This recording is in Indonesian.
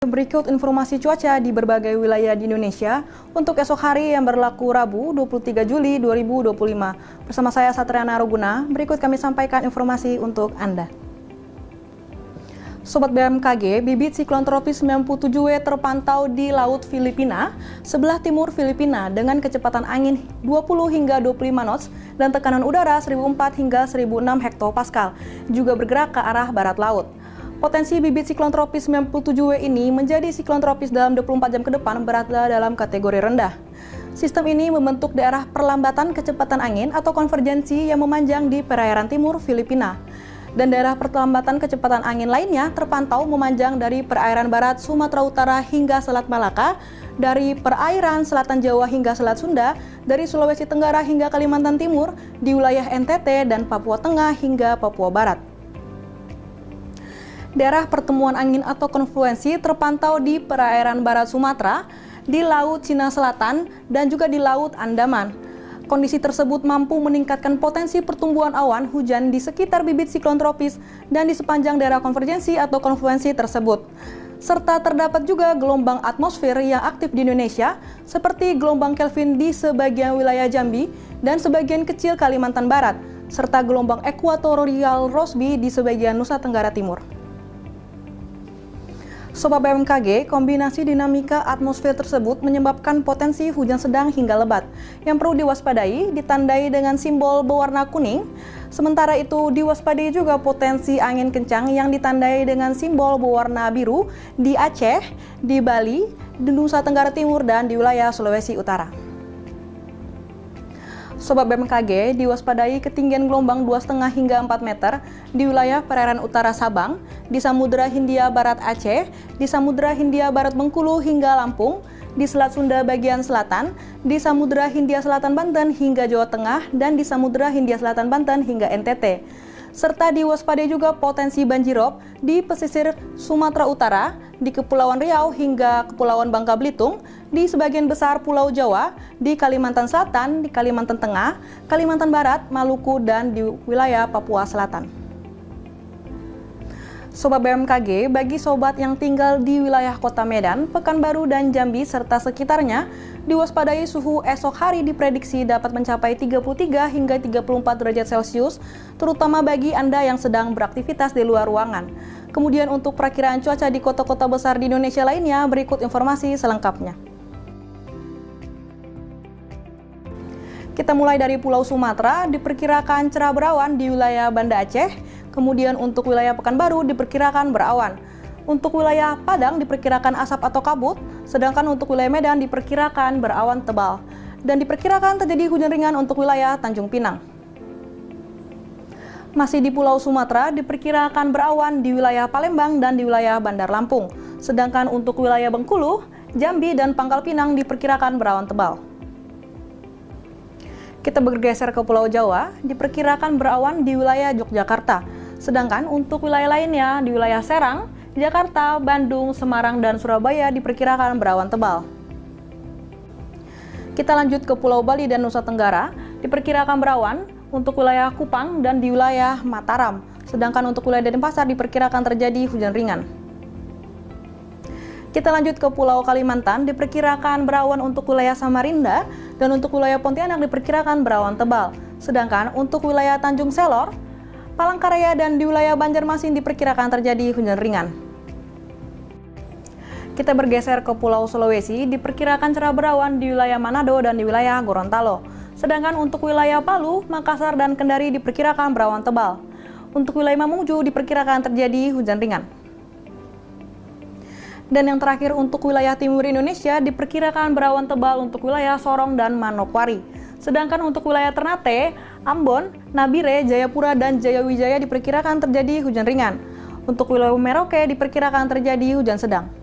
berikut informasi cuaca di berbagai wilayah di Indonesia untuk esok hari yang berlaku Rabu 23 Juli 2025. Bersama saya Satriana Ruguna, berikut kami sampaikan informasi untuk Anda. Sobat BMKG, bibit siklon tropis 97W terpantau di Laut Filipina, sebelah timur Filipina dengan kecepatan angin 20 hingga 25 knots dan tekanan udara 1004 hingga 1006 hektopascal, juga bergerak ke arah barat laut. Potensi bibit siklon tropis 97W ini menjadi siklon tropis dalam 24 jam ke depan berada dalam kategori rendah. Sistem ini membentuk daerah perlambatan kecepatan angin atau konvergensi yang memanjang di perairan timur Filipina. Dan daerah perlambatan kecepatan angin lainnya terpantau memanjang dari perairan barat Sumatera Utara hingga Selat Malaka, dari perairan selatan Jawa hingga Selat Sunda, dari Sulawesi Tenggara hingga Kalimantan Timur, di wilayah NTT dan Papua Tengah hingga Papua Barat. Daerah pertemuan angin atau konfluensi terpantau di perairan barat Sumatera, di Laut Cina Selatan, dan juga di Laut Andaman. Kondisi tersebut mampu meningkatkan potensi pertumbuhan awan hujan di sekitar bibit siklon tropis dan di sepanjang daerah konvergensi atau konfluensi tersebut. Serta terdapat juga gelombang atmosfer yang aktif di Indonesia, seperti gelombang Kelvin di sebagian wilayah Jambi dan sebagian kecil Kalimantan Barat, serta gelombang ekuatorial Rossby di sebagian Nusa Tenggara Timur. Sobat BMKG, kombinasi dinamika atmosfer tersebut menyebabkan potensi hujan sedang hingga lebat yang perlu diwaspadai, ditandai dengan simbol berwarna kuning. Sementara itu, diwaspadai juga potensi angin kencang yang ditandai dengan simbol berwarna biru di Aceh, di Bali, di Nusa Tenggara Timur, dan di wilayah Sulawesi Utara. Sobat BMKG, diwaspadai ketinggian gelombang 2,5 hingga 4 meter di wilayah perairan utara Sabang, di Samudra Hindia Barat Aceh, di Samudra Hindia Barat Bengkulu hingga Lampung, di Selat Sunda bagian selatan, di Samudra Hindia Selatan Banten hingga Jawa Tengah, dan di Samudra Hindia Selatan Banten hingga NTT. Serta diwaspadai juga potensi banjirop di pesisir Sumatera Utara, di Kepulauan Riau hingga Kepulauan Bangka Belitung, di sebagian besar Pulau Jawa, di Kalimantan Selatan, di Kalimantan Tengah, Kalimantan Barat, Maluku, dan di wilayah Papua Selatan. Sobat BMKG, bagi sobat yang tinggal di wilayah Kota Medan, Pekanbaru, dan Jambi serta sekitarnya, diwaspadai suhu esok hari diprediksi dapat mencapai 33 hingga 34 derajat Celcius, terutama bagi Anda yang sedang beraktivitas di luar ruangan. Kemudian untuk perakiraan cuaca di kota-kota besar di Indonesia lainnya, berikut informasi selengkapnya. Kita mulai dari Pulau Sumatera, diperkirakan cerah berawan di wilayah Banda Aceh. Kemudian untuk wilayah Pekanbaru diperkirakan berawan. Untuk wilayah Padang diperkirakan asap atau kabut, sedangkan untuk wilayah Medan diperkirakan berawan tebal. Dan diperkirakan terjadi hujan ringan untuk wilayah Tanjung Pinang. Masih di Pulau Sumatera diperkirakan berawan di wilayah Palembang dan di wilayah Bandar Lampung. Sedangkan untuk wilayah Bengkulu, Jambi, dan Pangkal Pinang diperkirakan berawan tebal. Kita bergeser ke Pulau Jawa, diperkirakan berawan di wilayah Yogyakarta. Sedangkan untuk wilayah lainnya di wilayah Serang, Jakarta, Bandung, Semarang, dan Surabaya diperkirakan berawan tebal. Kita lanjut ke Pulau Bali dan Nusa Tenggara, diperkirakan berawan untuk wilayah Kupang dan di wilayah Mataram. Sedangkan untuk wilayah Denpasar diperkirakan terjadi hujan ringan. Kita lanjut ke Pulau Kalimantan, diperkirakan berawan untuk wilayah Samarinda, dan untuk wilayah Pontianak diperkirakan berawan tebal. Sedangkan untuk wilayah Tanjung Selor, Palangkaraya, dan di wilayah Banjarmasin diperkirakan terjadi hujan ringan. Kita bergeser ke Pulau Sulawesi, diperkirakan cerah berawan di wilayah Manado dan di wilayah Gorontalo. Sedangkan untuk wilayah Palu, Makassar, dan Kendari diperkirakan berawan tebal. Untuk wilayah Mamuju diperkirakan terjadi hujan ringan. Dan yang terakhir untuk wilayah timur Indonesia diperkirakan berawan tebal untuk wilayah Sorong dan Manokwari. Sedangkan untuk wilayah Ternate, Ambon, Nabire, Jayapura, dan Jayawijaya diperkirakan terjadi hujan ringan. Untuk wilayah Merauke diperkirakan terjadi hujan sedang.